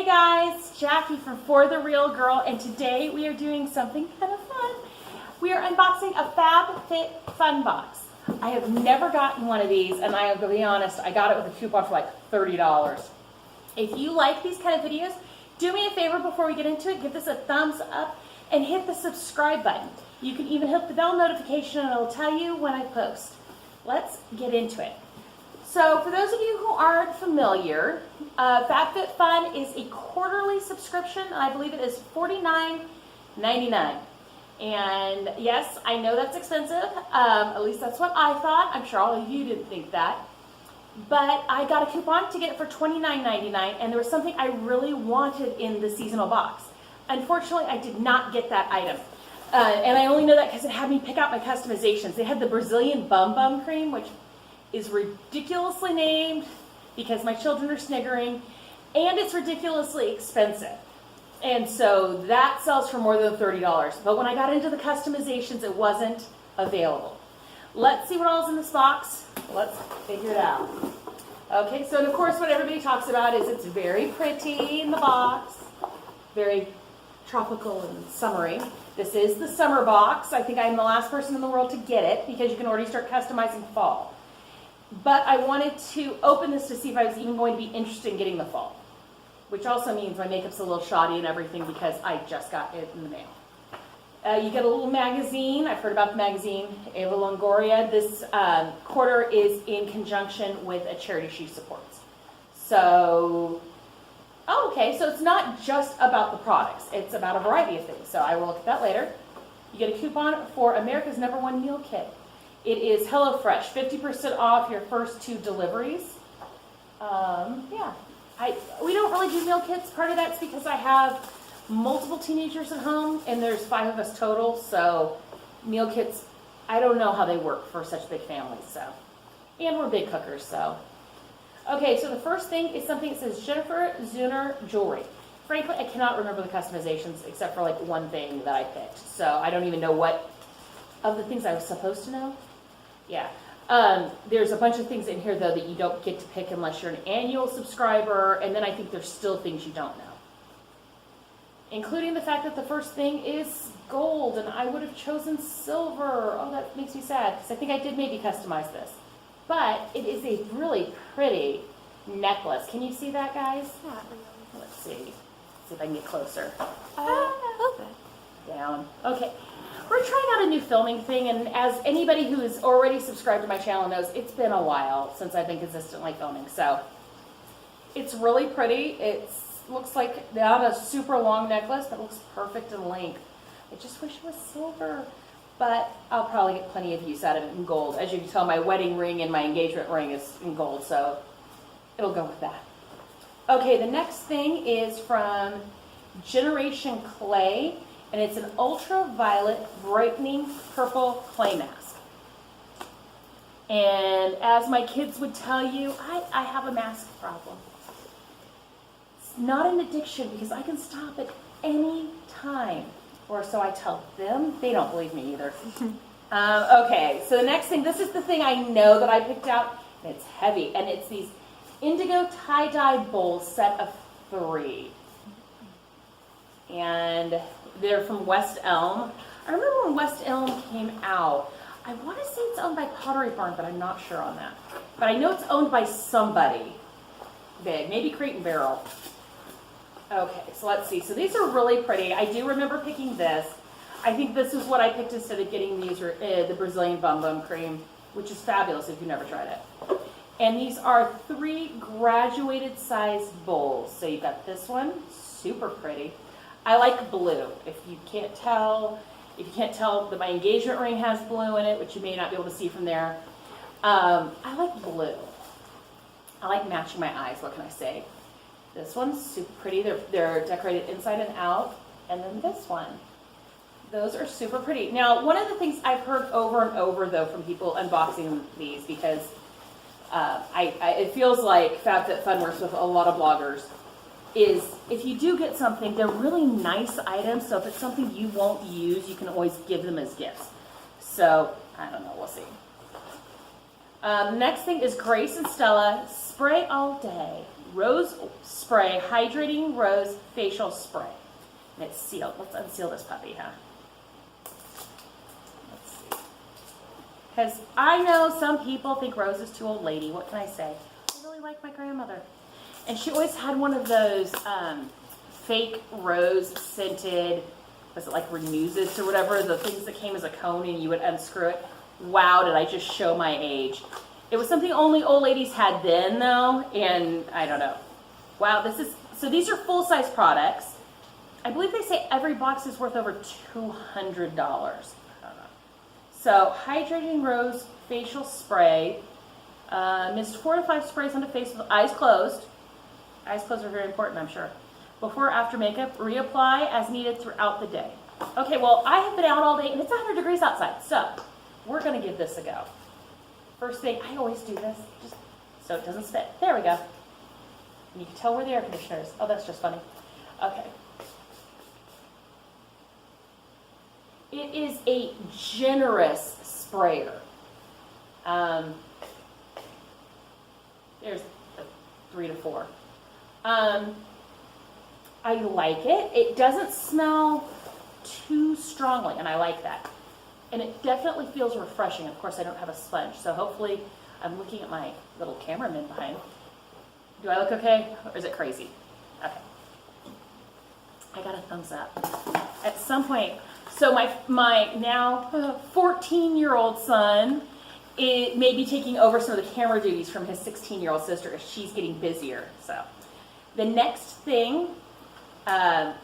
guys, Jackie from For the Real Girl, and today we are doing something kind of fun. We are unboxing a Fab Fit Fun box. I have never gotten one of these, and I will be honest, I got it with a coupon for like $30. If you like these kind of videos, do me a favor before we get into it, give this a thumbs up and hit the subscribe button. You can even hit the bell notification and it'll tell you when I post. Let's get into it. So for those of you who aren't familiar, Fab Fit Fun is a quarterly subscription. I believe it is $49.99. And yes, I know that's expensive. At least that's what I thought. I'm sure all of you didn't think that. But I got a coupon to get it for $29.99, and there was something I really wanted in the seasonal box. Unfortunately, I did not get that item. And I only know that because it had me pick out my customizations. They had the Brazilian Bum Bum Cream, which is ridiculously named because my children are sniggering, and it's ridiculously expensive. And so that sells for more than $30. But when I got into the customizations, it wasn't available. Let's see what all is in this box. Let's figure it out. Okay, so and of course what everybody talks about is it's very pretty in the box. Very tropical and summery. This is the summer box. I think I'm the last person in the world to get it because you can already start customizing fall. But I wanted to open this to see if I was even going to be interested in getting the fall. Which also means my makeup's a little shoddy and everything because I just got it in the mail. You get a little magazine. I've heard about the magazine, Eva Longoria. This quarter is in conjunction with a charity she supports. So, oh, okay, so it's not just about the products. It's about a variety of things. So I will look at that later. You get a coupon for America's #1 meal kit. It is HelloFresh, 50% off your first 2 deliveries. Yeah, we don't really do meal kits. Part of that's because I have multiple teenagers at home, and there's 5 of us total, so meal kits, I don't know how they work for such big families, so. And we're big cookers, so. Okay, so the first thing is something that says Jennifer Zuner Jewelry. Frankly, I cannot remember the customizations except for like one thing that I picked, so I don't even know what of the things I was supposed to know. Yeah. There's a bunch of things in here, though, that you don't get to pick unless you're an annual subscriber, and then I think there's still things you don't know. Including the fact that the first thing is gold, and I would have chosen silver. Oh, that makes me sad, because I think I did maybe customize this. But it is a really pretty necklace. Can you see that, guys? Not really. Let's see. See if I can get closer. Okay. Down. Okay. We're trying out a new filming thing, and as anybody who is already subscribed to my channel knows, it's been a while since I've been consistently filming. So it's really pretty. It looks like not a super long necklace, but looks perfect in length. I just wish it was silver, but I'll probably get plenty of use out of it in gold. As you can tell, my wedding ring and my engagement ring is in gold, so it'll go with that. Okay, the next thing is from Generation Clay. And it's an ultraviolet brightening purple clay mask. And as my kids would tell you, I have a mask problem. It's not an addiction because I can stop at any time. Or so I tell them. They don't believe me either. Okay, so the next thing, this is the thing I know that I picked out. And it's heavy. And it's these indigo tie-dye bowls set of 3. And they're from West Elm. I remember when West Elm came out. I want to say it's owned by Pottery Barn, but I'm not sure on that. But I know it's owned by somebody big, maybe Crate and Barrel. Okay, so let's see. So these are really pretty. I do remember picking this. I think this is what I picked instead of getting these, the Brazilian Bum Bum Cream, which is fabulous if you've never tried it. And these are 3 graduated size bowls. So you've got this one, super pretty. I like blue. If you can't tell that my engagement ring has blue in it, which you may not be able to see from there. I like blue. I like matching my eyes, what can I say? This one's super pretty. They're decorated inside and out. And then this one. Those are super pretty. Now, one of the things I've heard over and over, though, from people unboxing these, because it feels like Fab Fit Fun works with a lot of bloggers, is if you do get something, they're really nice items, so if it's something you won't use, you can always give them as gifts. So, I don't know, we'll see. Next thing is Grace and Stella Spray All Day rose spray, hydrating rose facial spray. And it's sealed. Let's unseal this puppy, huh? Let's see. Because I know some people think Rose is too old lady. What can I say? I really like my grandmother. And she always had one of those fake rose scented, was it like Renewsis or whatever, the things that came as a cone and you would unscrew it. Wow, did I just show my age. It was something only old ladies had then though, and I don't know. Wow, so these are full-size products. I believe they say every box is worth over $200. I don't know. So, hydrating rose facial spray. Mist 4 to 5 sprays on the face with eyes closed. Eyes closed are very important, I'm sure. Before or after makeup, reapply as needed throughout the day. Okay, well, I have been out all day and it's 100 degrees outside, so we're gonna give this a go. First thing, I always do this, just so it doesn't spit. There we go. And you can tell where the air conditioner is. Oh, that's just funny. Okay. It is a generous sprayer. There's 3 to 4. I like it. It doesn't smell too strongly, and I like that. And it definitely feels refreshing. Of course, I don't have a sponge, so hopefully I'm looking at my little cameraman behind. Do I look okay, or is it crazy? Okay. I got a thumbs up. At some point, so my now 14-year-old son may be taking over some of the camera duties from his 16-year-old sister as she's getting busier. So the next thing,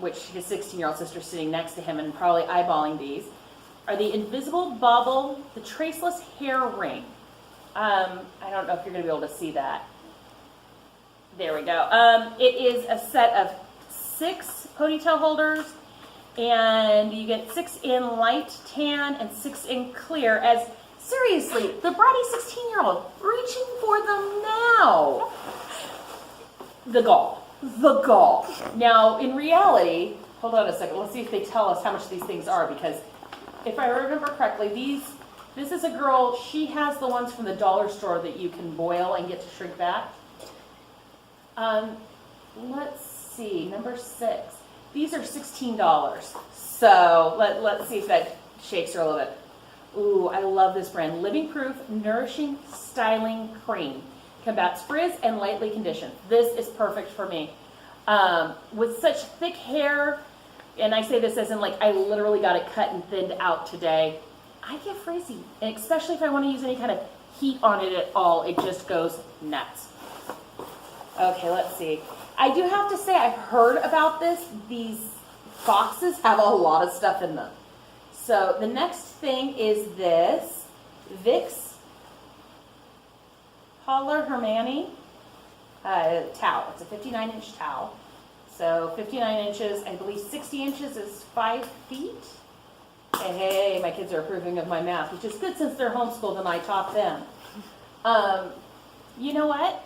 which his 16-year-old sister is sitting next to him and probably eyeballing these, are the Invisible Bauble, the Traceless Hair Ring. I don't know if you're going to be able to see that. There we go. It is a set of 6 ponytail holders, and you get 6 in light tan and 6 in clear. As seriously, the bratty 16-year-old reaching for them now. The gall. The gall. Now, in reality, hold on a second. Let's see if they tell us how much these things are, because if I remember correctly, this is a girl, she has the ones from the dollar store that you can boil and get to shrink back. Let's see, number 6. These are $16. So let's see if that shakes her a little bit. Ooh, I love this brand. Living Proof Nourishing Styling Cream. Combats frizz and lightly conditioned. This is perfect for me. With such thick hair, and I say this as in like I literally got it cut and thinned out today, I get frizzy. And especially if I want to use any kind of heat on it at all, it just goes nuts. Okay, let's see. I do have to say I've heard about this. These boxes have a lot of stuff in them. So the next thing is this Vicks Holler Hermione towel. It's a 59-inch towel. So 59 inches, I believe 60 inches is 5 feet. Hey, my kids are approving of my math, which is good since they're homeschooled and I taught them. You know what?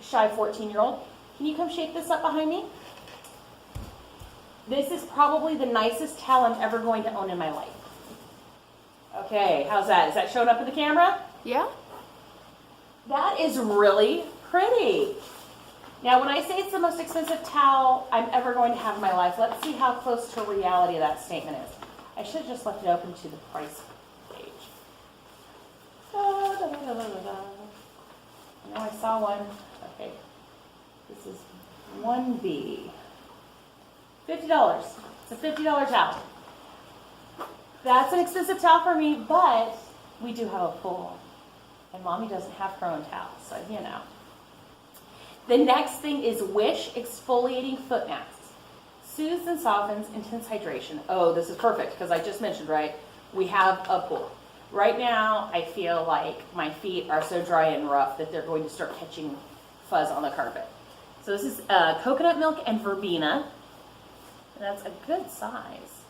Shy 14-year-old, can you come shake this up behind me? This is probably the nicest towel I'm ever going to own in my life. Okay, how's that? Is that showing up in the camera? Yeah. That is really pretty. Now, when I say it's the most expensive towel I'm ever going to have in my life, let's see how close to reality that statement is. I should have just left it open to the price page. I know I saw one. Okay. This is 1B. $50. It's a $50 towel. That's an expensive towel for me, but we do have a pool. And Mommy doesn't have her own towel, so you know. The next thing is Wish Exfoliating Foot Masks. Soothes and softens, intense hydration. Oh, this is perfect, because I just mentioned, right, we have a pool. Right now, I feel like my feet are so dry and rough that they're going to start catching fuzz on the carpet. So this is coconut milk and verbena. And that's a good size.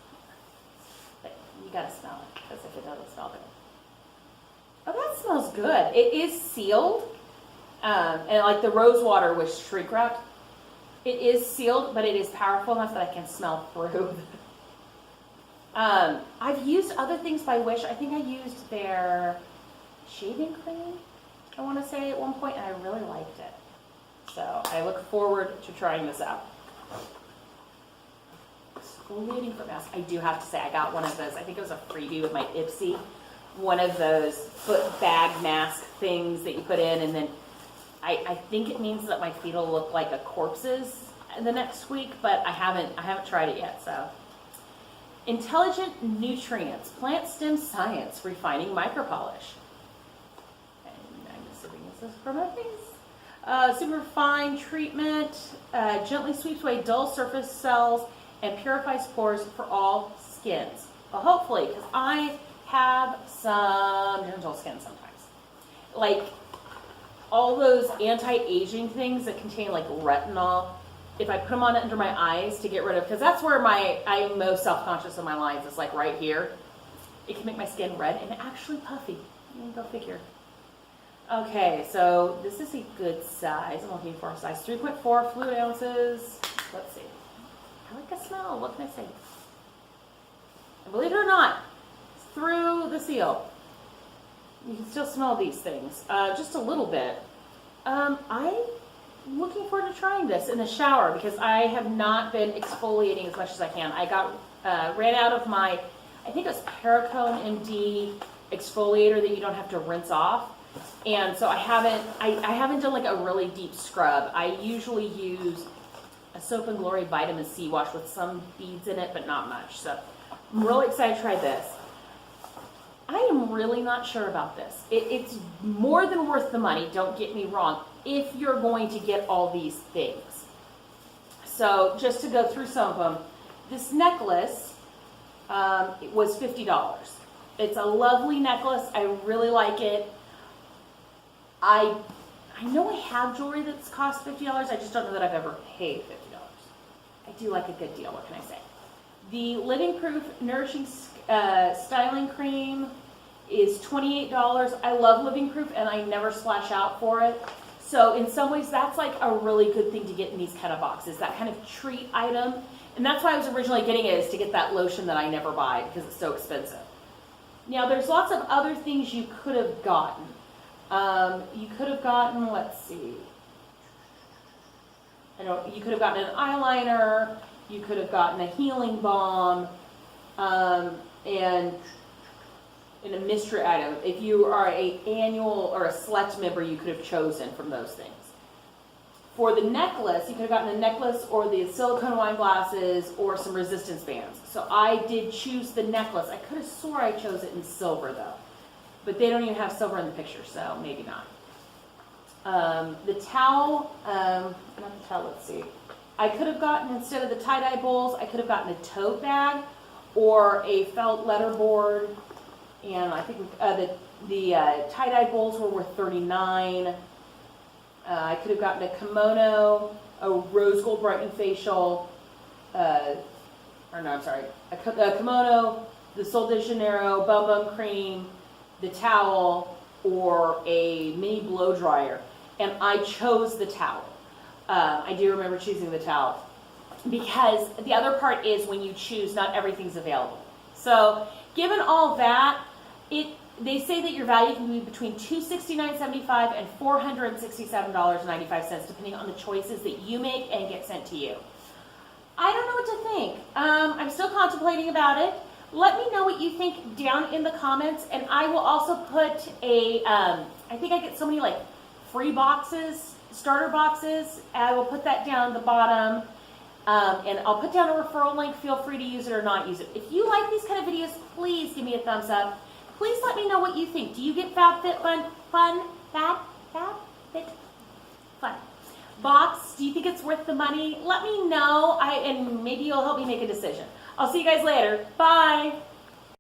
But you gotta smell it, because if it doesn't smell good. Oh, that smells good. It is sealed. And like the rose water was shrink wrapped. It is sealed, but it is powerful enough that I can smell through. I've used other things by Wish. I think I used their shaving cream, I want to say, at one point, and I really liked it. So I look forward to trying this out. Exfoliating foot mask. I do have to say, I got one of those. I think it was a freebie with my Ipsy. One of those foot bag mask things that you put in, and then I think it means that my feet will look like a corpse's the next week, but I haven't tried it yet. So, intelligent nutrients, plant stem science, refining micropolish. And I'm assuming this is for my face. Super fine treatment, gently sweeps away dull surface cells and purifies pores for all skins. Well, hopefully, because I have some gentle skin sometimes. Like all those anti-aging things that contain like retinol, if I put them on under my eyes to get rid of, because that's where I'm most self-conscious of my lines, is like right here. It can make my skin red and actually puffy. Go figure. Okay, so this is a good size. I'm looking for a size 3.4 fluid ounces. Let's see. I like the smell. What can I say? And believe it or not, through the seal, you can still smell these things. Just a little bit. I'm looking forward to trying this in the shower because I have not been exfoliating as much as I can. I ran out of my, I think it was Paracone MD exfoliator that you don't have to rinse off. And so I haven't done like a really deep scrub. I usually use a Soap and Glory vitamin C wash with some beads in it, but not much. So I'm really excited to try this. I am really not sure about this. It's more than worth the money, don't get me wrong, if you're going to get all these things. So just to go through some of them, this necklace it was $50. It's a lovely necklace. I really like it. I know I have jewelry that's cost $50. I just don't know that I've ever paid $50. I do like a good deal. What can I say? The Living Proof Nourishing Styling Cream is $28. I love Living Proof and I never splash out for it. So in some ways that's like a really good thing to get in these kind of boxes, that kind of treat item. And that's why I was originally getting it, is to get that lotion that I never buy because it's so expensive. Now there's lots of other things you could have gotten. You could have gotten, let's see. You could have gotten an eyeliner, you could have gotten a healing balm, and a mystery item. If you are an annual or a select member, you could have chosen from those things. For the necklace, you could have gotten a necklace or the silicone wine glasses or some resistance bands. So I did choose the necklace. I could have swore I chose it in silver though, but they don't even have silver in the picture, so maybe not. The towel, not the towel, let's see. I could have gotten, instead of the tie-dye bowls, I could have gotten a tote bag or a felt letterboard. And I think the tie-dye bowls were worth $39. I could have gotten a kimono, a rose gold brightening facial, a kimono, the Sol de Janeiro Bum Bum cream, the towel, or a mini blow dryer. And I chose the towel. I do remember choosing the towel because the other part is when you choose, not everything's available. So given all that, they say that your value can be between $269.75 and $467.95, depending on the choices that you make and get sent to you. I don't know what to think. I'm still contemplating about it. Let me know what you think down in the comments, and I will also put I think I get so many like free boxes, starter boxes. I will put that down at the bottom, and I'll put down a referral link. Feel free to use it or not use it. If you like these kind of videos, please give me a thumbs up. Please let me know what you think. Do you get Fab Fit Fun box? Do you think it's worth the money? Let me know, and maybe you'll help me make a decision. I'll see you guys later. Bye.